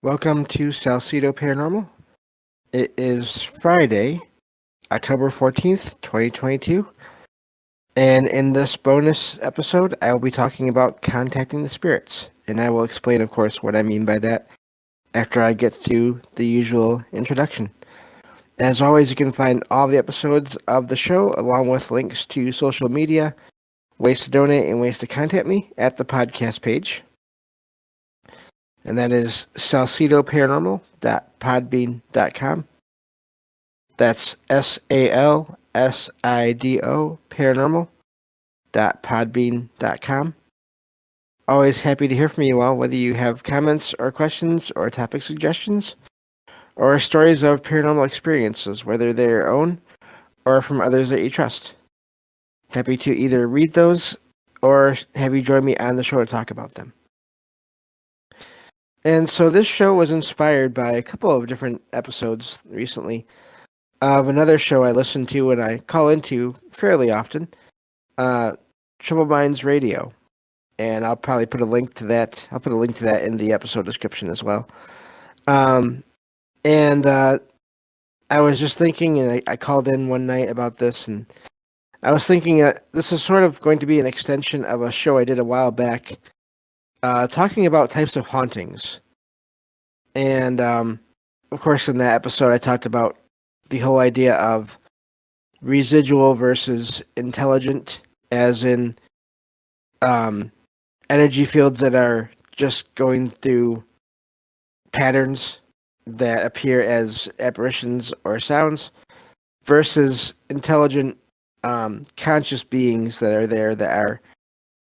Welcome to Salcedo Paranormal. It is Friday, October 14th, 2022, and in this bonus episode, I will be talking about contacting the spirits, and I will explain, of course, what I mean by that after I get through the usual introduction. As always, you can find all the episodes of the show, along with links to social media, ways to donate, and ways to contact me at the podcast page. And that is salcidoparanormal.podbean.com. That's SALSIDO paranormal.podbean.com. Always happy to hear from you all, whether you have comments or questions or topic suggestions or stories of paranormal experiences, whether they're your own or from others that you trust. Happy to either read those or have you join me on the show to talk about them. And so this show was inspired by a couple of different episodes recently of another show I listen to and I call into fairly often, Trouble Minds Radio. And I'll probably put a link to that. I'll put a link to that in the episode description as well. I was just thinking, and I called in one night about this, and I was thinking this is sort of going to be an extension of a show I did a while back, talking about types of hauntings. And, of course, in that episode, I talked about the whole idea of residual versus intelligent, as in energy fields that are just going through patterns that appear as apparitions or sounds, versus intelligent, conscious beings that are there that are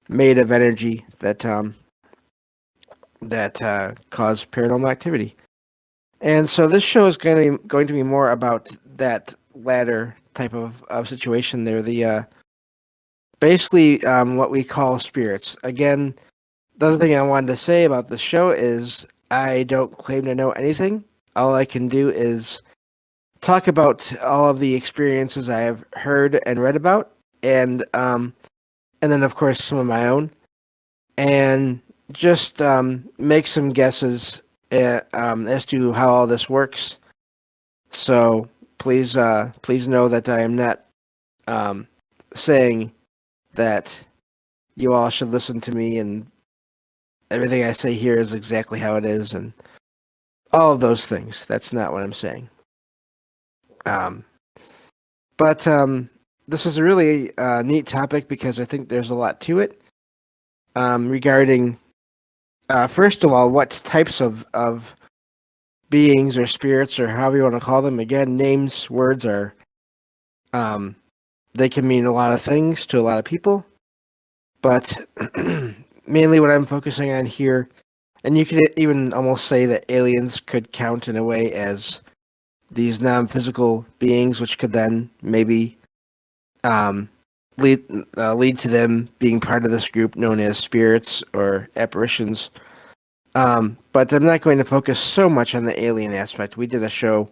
made of energy that cause paranormal activity. And so this show is going to be more about that latter type of situation there. The basically what we call spirits. Again, the other thing I wanted to say about the show is I don't claim to know anything. All I can do is talk about all of the experiences I have heard and read about, and then of course some of my own, and just make some guesses as to how all this works. So please know that I am not saying that you all should listen to me and everything I say here is exactly how it is and all of those things. That's not what I'm saying. But this is a really neat topic because I think there's a lot to it regarding, first of all, what types of beings or spirits or however you want to call them. Again, names, words are, they can mean a lot of things to a lot of people, but mainly what I'm focusing on here, and you could even almost say that aliens could count in a way as these non-physical beings, which could then maybe lead to them being part of this group known as spirits or apparitions. But I'm not going to focus so much on the alien aspect. We did a show,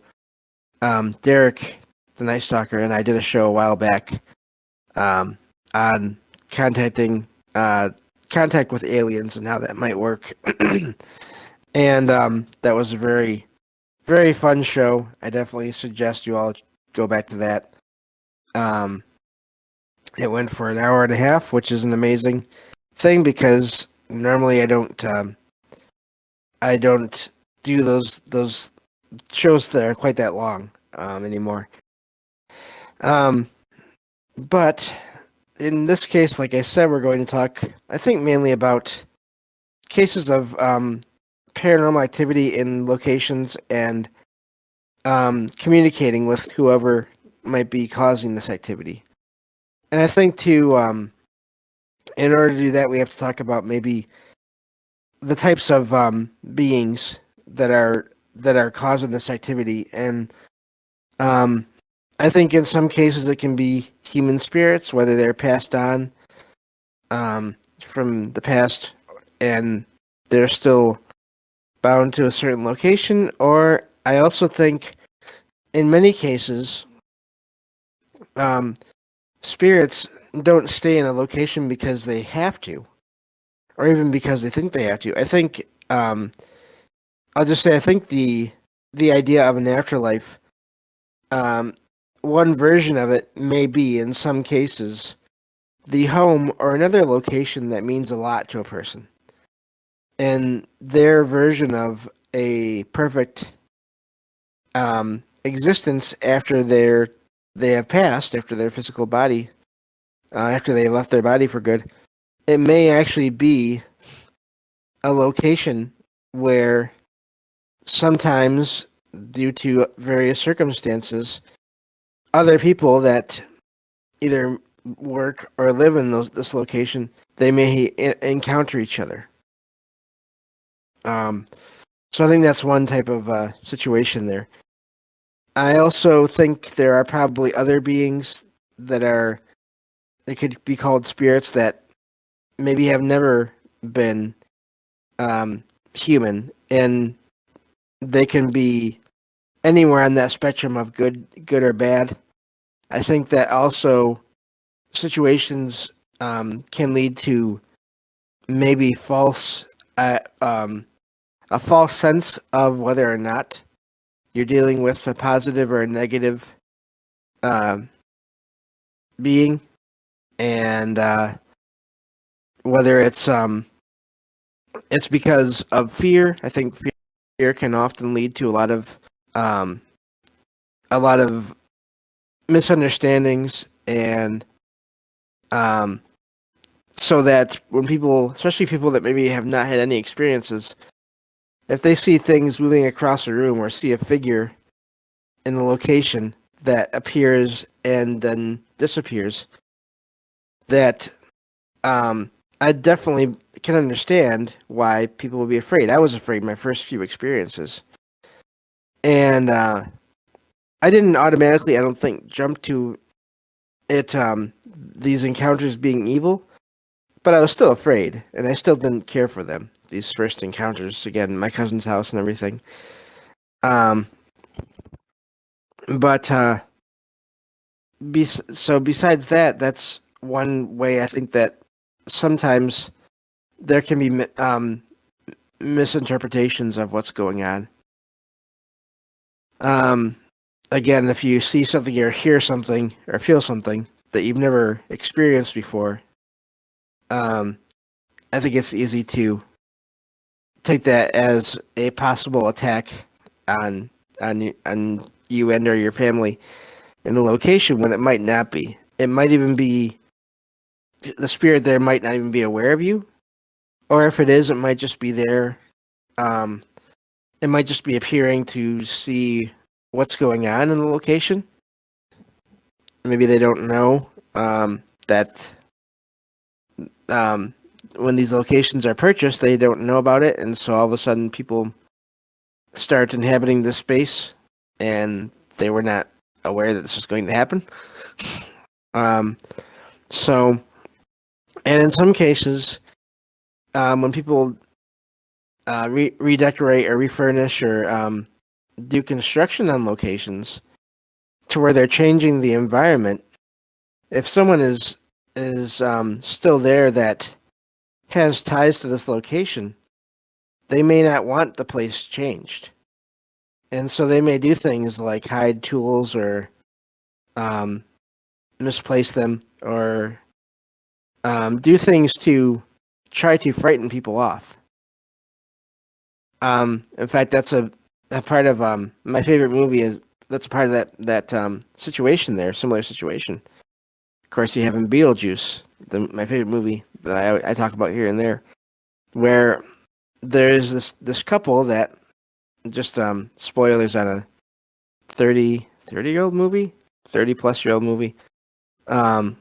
Derek, the Night Stalker, and I did a show a while back on contact with aliens and how that might work. And that was a very, very fun show. I definitely suggest you all go back to that. It went for an hour and a half, which is an amazing thing because normally I don't do those shows that are quite that long anymore. But in this case, like I said, we're going to talk, I think, mainly about cases of paranormal activity in locations and communicating with whoever might be causing this activity. And I think in order to do that, we have to talk about maybe the types of beings that are causing this activity. And I think in some cases it can be human spirits, whether they're passed on from the past and they're still bound to a certain location, or I also think in many cases spirits don't stay in a location because they have to, or even because they think they have to. I think I'll just say I think the idea of an afterlife, um, one version of it may be in some cases the home or another location that means a lot to a person, and their version of a perfect existence after they have passed, after their physical body, after they left their body for good. It may actually be a location where sometimes, due to various circumstances, other people that either work or live in this location, they may encounter each other. Um, so I think that's one type of situation there. I also think there are probably other beings that are, they could be called spirits that maybe have never been um, human, and they can be anywhere on that spectrum of good or bad. I think that also situations can lead to maybe uh, um, a false sense of whether or not you're dealing with a positive or a negative um, being, and whether it's because of fear. I think fear can often lead to um, a lot of misunderstandings, and um, so that when people, especially people that maybe have not had any experiences, if they see things moving across a room or see a figure in the location that appears and then disappears, that um, I definitely can understand why people would be afraid. I was afraid my first few experiences, and I didn't automatically, I don't think, jump to it. These encounters being evil, but I was still afraid, and I still didn't care for them. These first encounters, again, my cousin's house and everything. Um, but so besides that, that's one way I think that sometimes there can be misinterpretations of what's going on. Um, Again, if you see something or hear something or feel something that you've never experienced before, um, I think it's easy to take that as a possible attack on on you and or your family in a location when it might not be. It might even be the spirit there might not even be aware of you, or if it is, it might just be there. Um, it might just be appearing to see what's going on in the location. Maybe they don't know that um, when these locations are purchased, they don't know about it, and so all of a sudden people start inhabiting this space, and they were not aware that this was going to happen. Um, so, and in some cases, when people redecorate or refurnish or do construction on locations to where they're changing the environment, if someone is still there that has ties to this location, they may not want the place changed, and so they may do things like hide tools or um, misplace them or do things to try to frighten people off. In fact, that's a part of my favorite movie is that's a part of that situation there, similar situation. Of course, you have in Beetlejuice, my favorite movie that I talk about here and there, where there's this couple that just spoilers on a 30-year old movie, 30-plus-year-old movie. Um,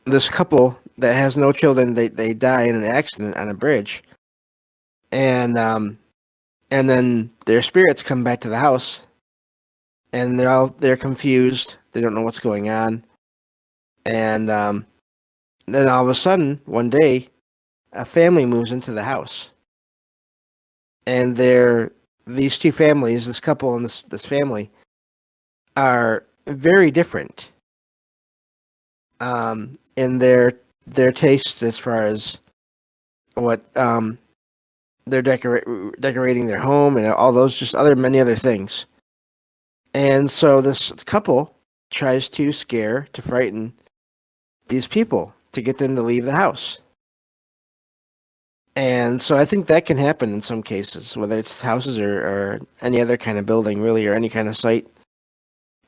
this couple that has no children, they die in an accident on a bridge, and then their spirits come back to the house, and they're confused. They don't know what's going on, and then all of a sudden, one day, a family moves into the house, and these two families, this couple and this family, are very different in their tastes as far as what they're decorating their home and all those just many other things. And so this couple tries to frighten these people to get them to leave the house. And so I think that can happen in some cases, whether it's houses or any other kind of building, really, or any kind of site.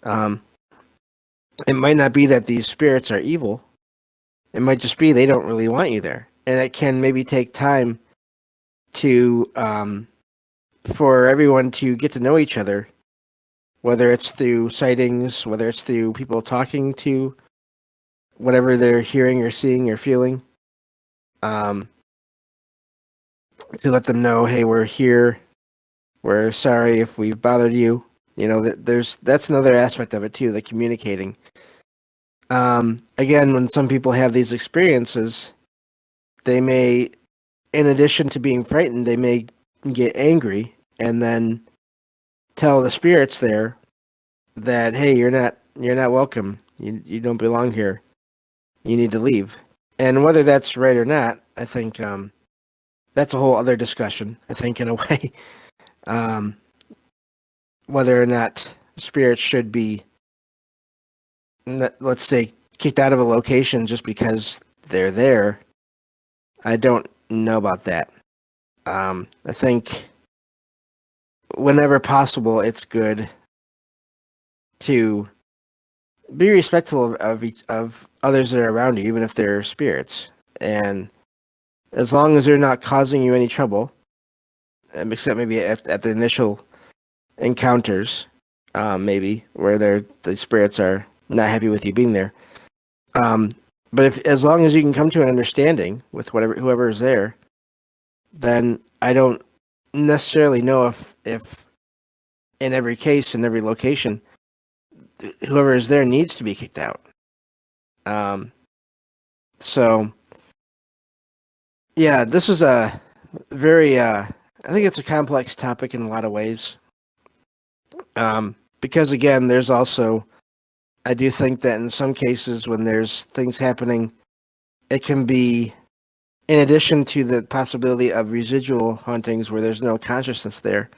It might not be that these spirits are evil. It might just be they don't really want you there. And it can maybe take time to for everyone to get to know each other, whether it's through sightings, whether it's through people talking to whatever they're hearing or seeing or feeling, to let them know, hey, we're here. We're sorry if we've bothered you. You know, that's another aspect of it too, the communicating. Again, when some people have these experiences, they may, in addition to being frightened, they may get angry and then tell the spirits there that, hey, you're not welcome. You don't belong here. You need to leave. And whether that's right or not, I think that's a whole other discussion, I think, in a way. Whether or not spirits should be, let's say, kicked out of a location just because they're there, I don't know about that. I think whenever possible, it's good to be respectful of others that are around you, even if they're spirits. And as long as they're not causing you any trouble, except maybe at the initial encounters, maybe where the spirits are not happy with you being there. But as long as you can come to an understanding with whoever is there, then I don't necessarily know if in every case, in every location, whoever is there needs to be kicked out. So yeah, this is a very I think it's a complex topic in a lot of ways. Because again, there's also, I do think that in some cases when there's things happening, it can be, in addition to the possibility of residual hauntings where there's no consciousness there,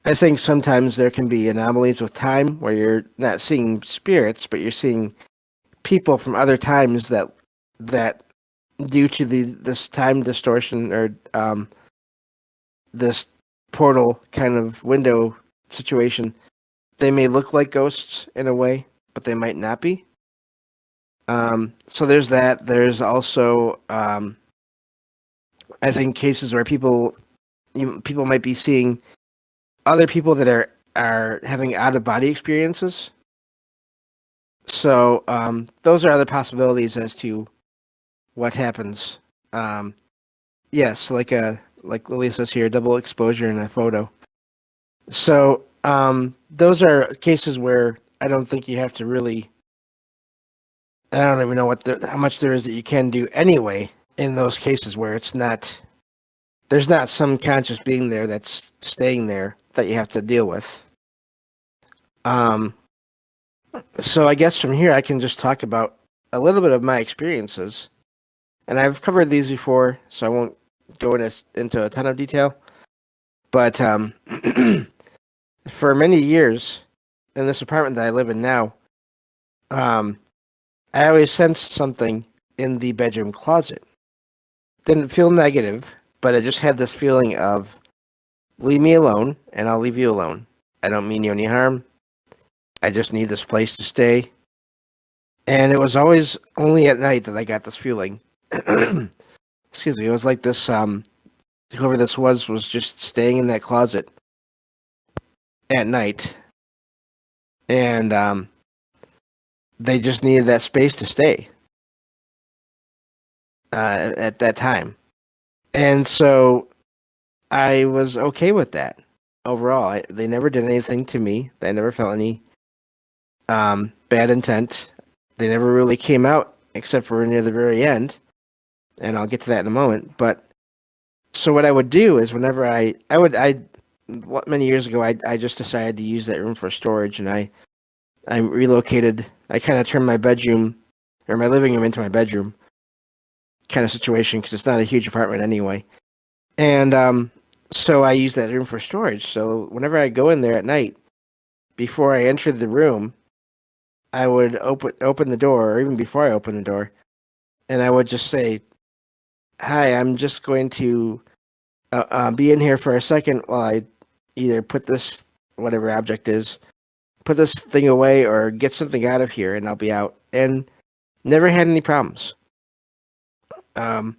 I think sometimes there can be anomalies with time where you're not seeing spirits, but you're seeing people from other times that due to this time distortion or this portal kind of window situation, they may look like ghosts in a way, but they might not be. So there's that. There's also, I think, cases where people might be seeing other people that are having out of body experiences. So those are other possibilities as to what happens. Yes, like Lily says here, double exposure in a photo. So those are cases where I don't think you have to really. I don't even know how much there is that you can do anyway in those cases where there's not some conscious being there that's staying there that you have to deal with. So I guess from here I can just talk about a little bit of my experiences, and I've covered these before, so I won't go into a ton of detail. But for many years in this apartment that I live in now, I always sensed something in the bedroom closet. Didn't feel negative, but I just had this feeling of, leave me alone and I'll leave you alone. I don't mean you any harm. I just need this place to stay. And it was always only at night that I got this feeling. Excuse me. It was like this, whoever this was just staying in that closet at night. And they just needed that space to stay at that time. And so I was okay with that overall. They never did anything to me. I never felt any bad intent. They never really came out except for near the very end. And I'll get to that in a moment. But so what I would do is whenever many years ago, I just decided to use that room for storage, and I relocated. I kind of turned my bedroom or my living room into my bedroom kind of situation because it's not a huge apartment anyway. And so I use that room for storage. So whenever I go in there at night, before I entered the room, I would open the door, or even before I open the door, and I would just say, "Hi, I'm just going to be in here for a second while I either put this whatever object is, put this thing away, or get something out of here, and I'll be out." And never had any problems. Um,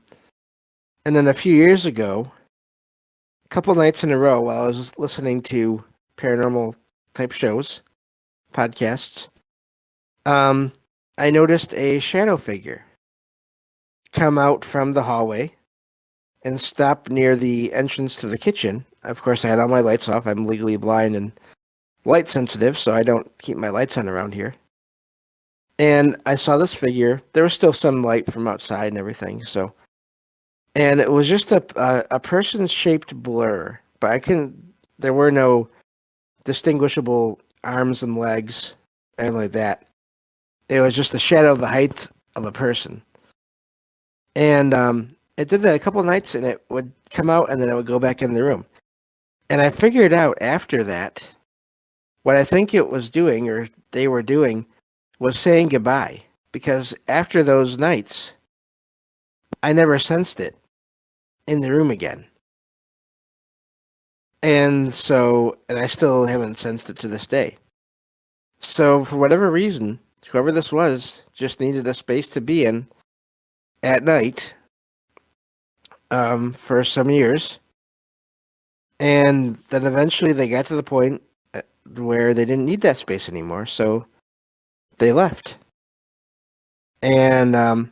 and then a few years ago, a couple nights in a row, while I was listening to paranormal type shows, podcasts, um, I noticed a shadow figure come out from the hallway and stop near the entrance to the kitchen. Of course, I had all my lights off. I'm legally blind and light sensitive, so I don't keep my lights on around here. And I saw this figure. There was still some light from outside and everything. So, and it was just a person-shaped blur, but I couldn't. There were no distinguishable arms and legs, anything like that. It was just the shadow of the height of a person. And it did that a couple nights, and it would come out, and then it would go back in the room. And I figured out after that what I think it was doing, or they were doing, was saying goodbye. Because after those nights, I never sensed it in the room again. And I still haven't sensed it to this day. So for whatever reason, whoever this was just needed a space to be in at night for some years. And then eventually they got to the point where they didn't need that space anymore, so they left. And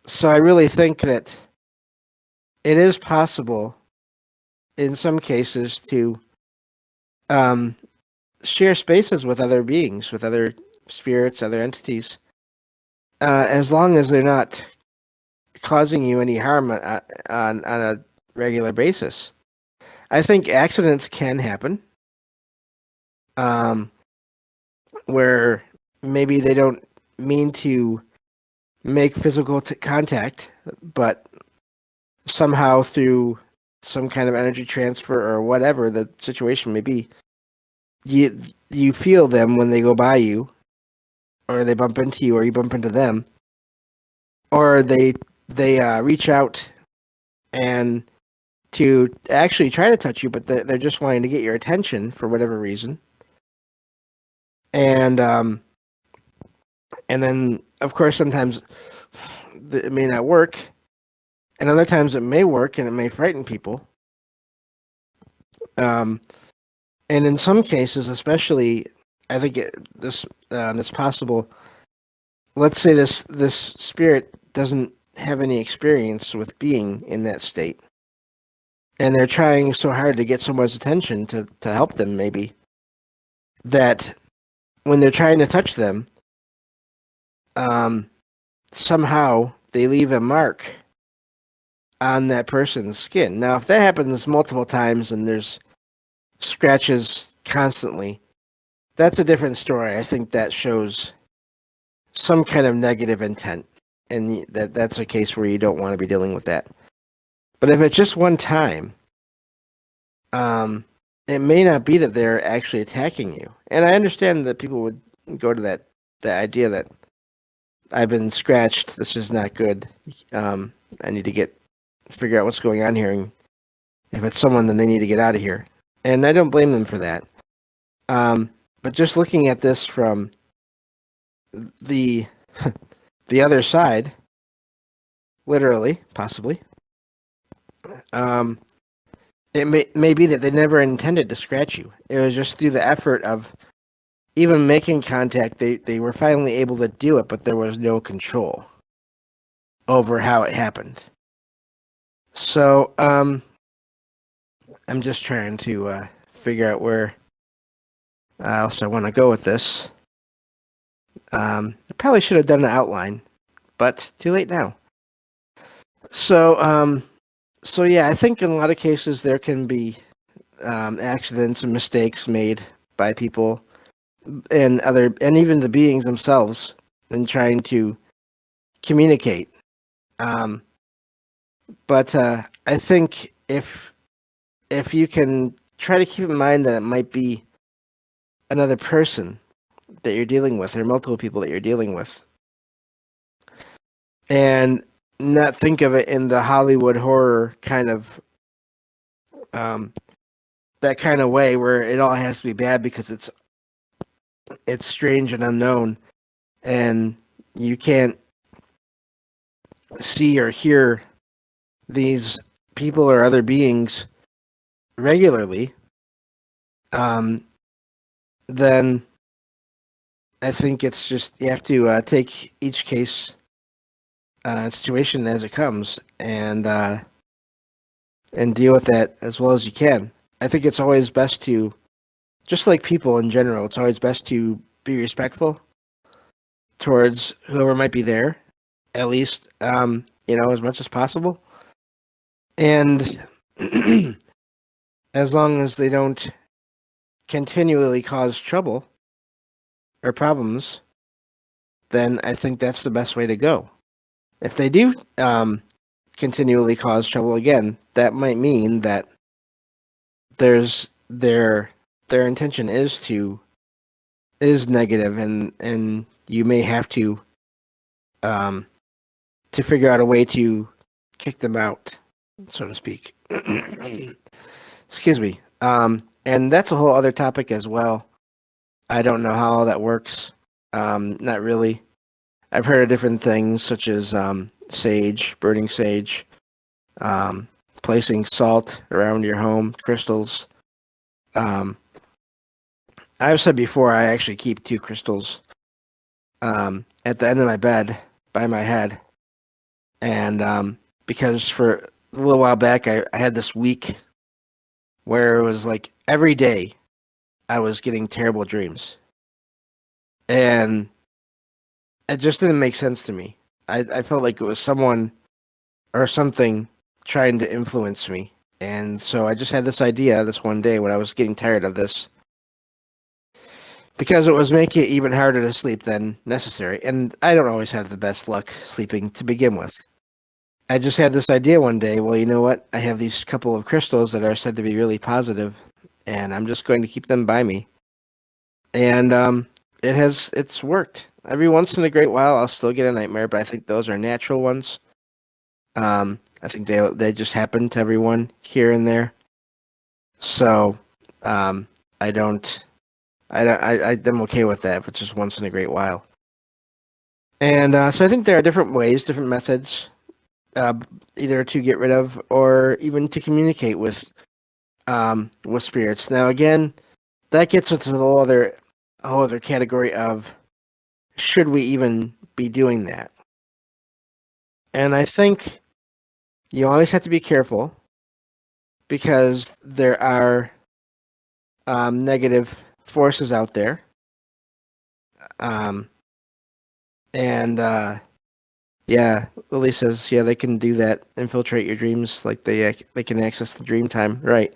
so I really think that it is possible in some cases to share spaces with other beings, with other spirits, other entities, as long as they're not causing you any harm on a regular basis. I think accidents can happen, where maybe they don't mean to make physical contact, but somehow through some kind of energy transfer or whatever the situation may be, you feel them when they go by you, or they bump into you, or you bump into them, or they reach out and to actually try to touch you, but they're just wanting to get your attention for whatever reason. And then of course sometimes it may not work, and other times it may work and it may frighten people. And in some cases, especially, I think it's possible. Let's say this spirit doesn't have any experience with being in that state, and they're trying so hard to get someone's attention to help them, maybe, that when they're trying to touch them, somehow they leave a mark on that person's skin. Now, if that happens multiple times and there's scratches constantly, that's a different story. I think that shows some kind of negative intent, and that's a case where you don't want to be dealing with that. But if it's just one time, it may not be that they're actually attacking you. And I understand that people would go to the idea that I've been scratched. This is not good. I need to figure out what's going on here. And if it's someone, then they need to get out of here. And I don't blame them for that. But just looking at this from the other side, literally, possibly, it may be that they never intended to scratch you. It was just through the effort of even making contact, they were finally able to do it, but there was no control over how it happened. So, I'm just trying to figure out where else I want to go with this. I probably should have done an outline, but too late now. So, yeah, I think in a lot of cases there can be accidents and mistakes made by people and even the beings themselves in trying to communicate. But I think if you can try to keep in mind that it might be another person that you're dealing with, or multiple people that you're dealing with, and not think of it in the Hollywood horror kind of um, that kind of way where it all has to be bad because it's strange and unknown, and you can't see or hear these people or other beings regularly. Um, then I think it's just you have to take each case situation as it comes and deal with that as well as you can. I think it's always best to, just like people in general, it's always best to be respectful towards whoever might be there, at least as much as possible. And as long as they don't continually cause trouble or problems, then I think that's the best way to go. If they do continually cause trouble again, that might mean that there's their intention is negative, and you may have to figure out a way to kick them out, so to speak. Excuse me. And that's a whole other topic as well. I don't know how all that works. Not really. I've heard of different things such as sage, burning sage, placing salt around your home, crystals. I've said before I actually keep 2 crystals at the end of my bed by my head. And because for a little while back, I had this week where it was like every day I was getting terrible dreams. And it just didn't make sense to me. I felt like it was someone or something trying to influence me. And so I just had this idea this one day when I was getting tired of this, because it was making it even harder to sleep than necessary. And I don't always have the best luck sleeping to begin with. I just had this idea one day, well, you know what? I have these couple of crystals that are said to be really positive, and I'm just going to keep them by me. And it's worked. Every once in a great while, I'll still get a nightmare, but I think those are natural ones. I think they just happen to everyone here and there. So I'm okay with that if it's just once in a great while. And so I think there are different ways, different methods, either to get rid of or even to communicate with spirits. Now, again, that gets into the whole other category of should we even be doing that? And I think you always have to be careful because there are negative forces out there. Yeah, Lily says, yeah, they can do that, infiltrate your dreams, like they can access the dream time, right?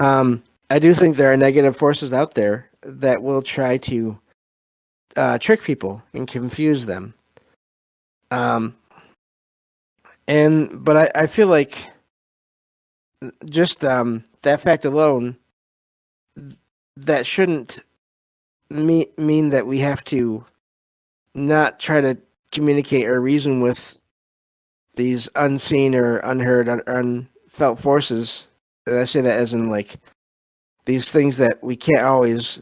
I do think there are negative forces out there that will try to trick people and confuse them. But I feel like just that fact alone, that shouldn't mean that we have to not try to communicate or reason with these unseen or unheard or unfelt forces. And I say that as in like these things that we can't always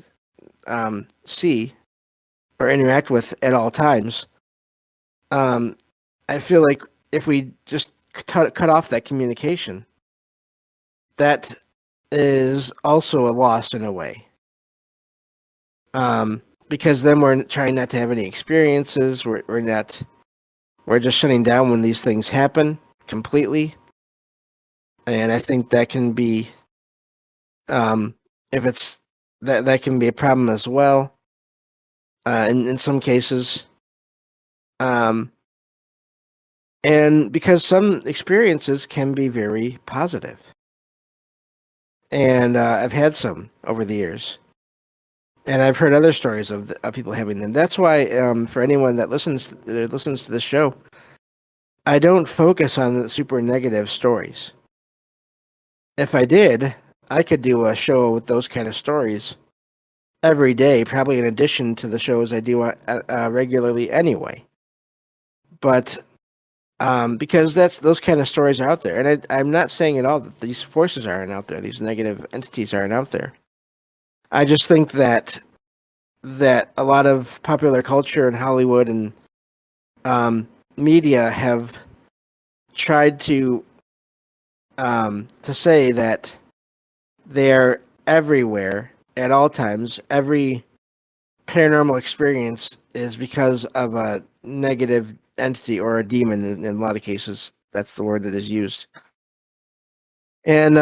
see or interact with at all times. I feel like if we just cut off that communication, that is also a loss in a way. Because then we're trying not to have any experiences. We're just shutting down when these things happen completely. And I think that can be, if it's that can be a problem as well. In some cases, and because some experiences can be very positive, and I've had some over the years, and I've heard other stories of people having them. That's why, for anyone that listens to this show, I don't focus on the super negative stories. if I did, I could do a show with those kind of stories every day, probably in addition to the shows I do regularly anyway. But because those kind of stories are out there, and I'm not saying at all that these forces aren't out there, these negative entities aren't out there. I just think that a lot of popular culture and Hollywood and media have tried to say that they're everywhere at all times. Every paranormal experience is because of a negative entity or a demon. In a lot of cases, that's the word that is used. And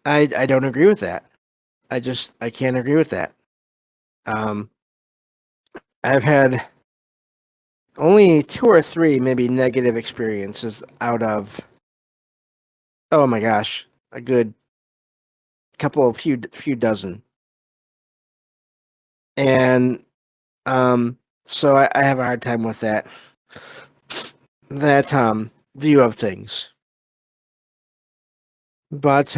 I don't agree with that. I can't agree with that. Um, I've had only 2 or 3 maybe negative experiences out of, oh my gosh, a good few dozen. And so I have a hard time with that view of things. But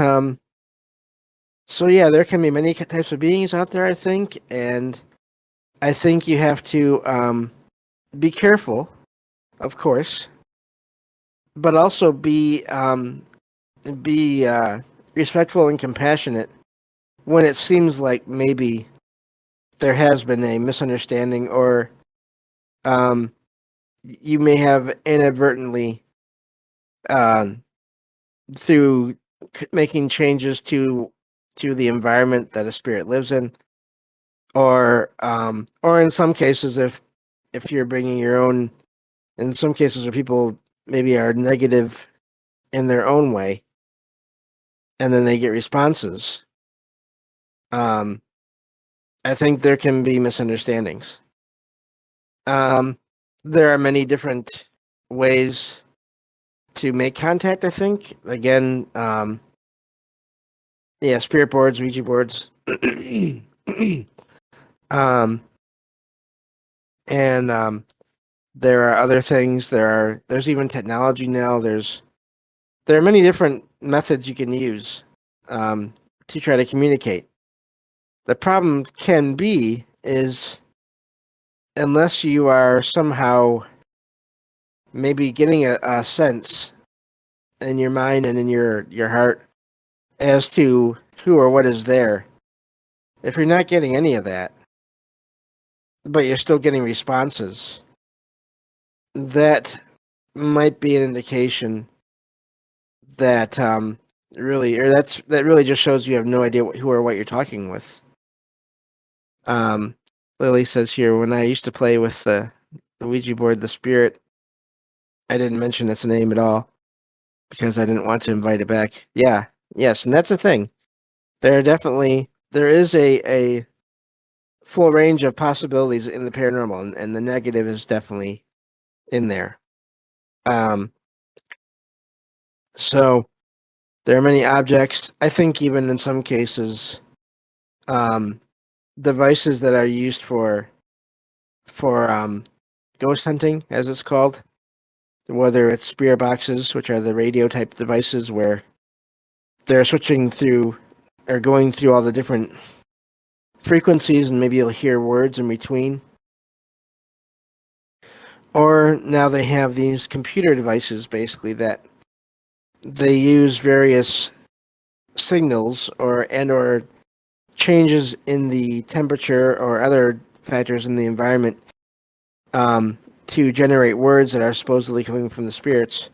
so yeah, there can be many types of beings out there, I think, and I think you have to be careful, of course, but also be respectful and compassionate when it seems like maybe there has been a misunderstanding, or um, you may have inadvertently, through making changes to the environment that a spirit lives in, or in some cases, if you're bringing your own, in some cases where people maybe are negative in their own way, and then they get responses. Um, I think there can be misunderstandings. Um, there are many different ways to make contact. I think again, yeah, spirit boards, Ouija boards, um, and there are other things. There's even technology now. There are many different methods you can use to try to communicate. The problem can be is unless you are somehow maybe getting a sense in your mind and in your heart as to who or what is there. If you're not getting any of that, but you're still getting responses, that might be an indication that that really just shows you have no idea who or what you're talking with. Um, Lily says here, when I used to play with the Ouija board, the spirit, I didn't mention its name at all because I didn't want to invite it back. Yeah, yes, and that's the thing. There is a full range of possibilities in the paranormal, and the negative is definitely in there. Um, so there are many objects. I think even in some cases, um, devices that are used for ghost hunting, as it's called, whether it's spirit boxes, which are the radio type devices where they're switching through or going through all the different frequencies, and maybe you'll hear words in between. Or now they have these computer devices basically that they use various signals or changes in the temperature or other factors in the environment to generate words that are supposedly coming from the spirits.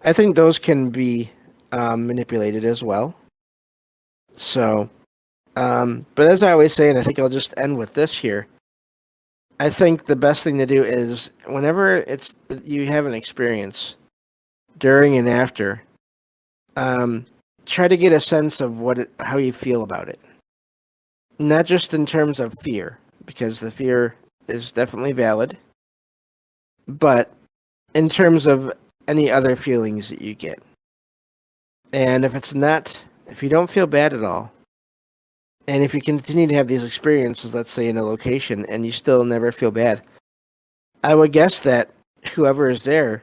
I think those can be manipulated as well. So, but as I always say, and I think I'll just end with this here. I think the best thing to do is whenever you have an experience, during and after, um, try to get a sense of how you feel about it. Not just in terms of fear, because the fear is definitely valid, but in terms of any other feelings that you get. And if you don't feel bad at all, and if you continue to have these experiences, let's say in a location, and you still never feel bad, I would guess that whoever is there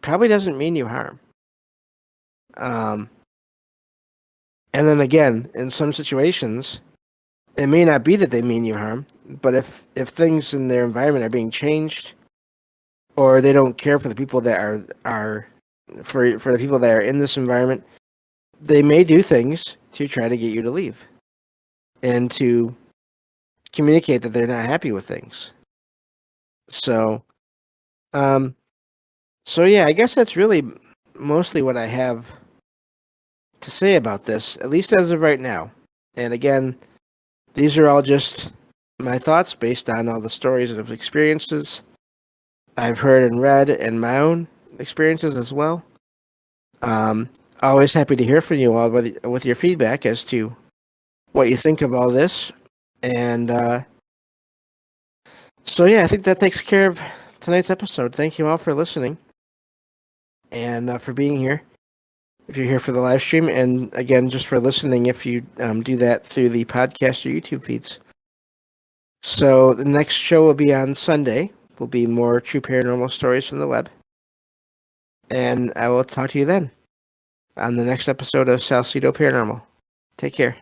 probably doesn't mean you harm. And then again, in some situations, it may not be that they mean you harm, but if things in their environment are being changed, or they don't care for the people that are for the people that are in this environment, they may do things to try to get you to leave and to communicate that they're not happy with things. So, um, so yeah, I guess that's really mostly what I have to say about this, at least as of right now. And again, these are all just my thoughts based on all the stories and experiences I've heard and read, and my own experiences as well. Um, Always happy to hear from you all with your feedback as to what you think of all this. And so, yeah, I think that takes care of tonight's episode. Thank you all for listening and for being here. If you're here for the live stream, and again, just for listening, if you do that through the podcast or YouTube feeds. So the next show will be on Sunday. Will be more true paranormal stories from the web. And I will talk to you then on the next episode of Salcedo Paranormal. Take care.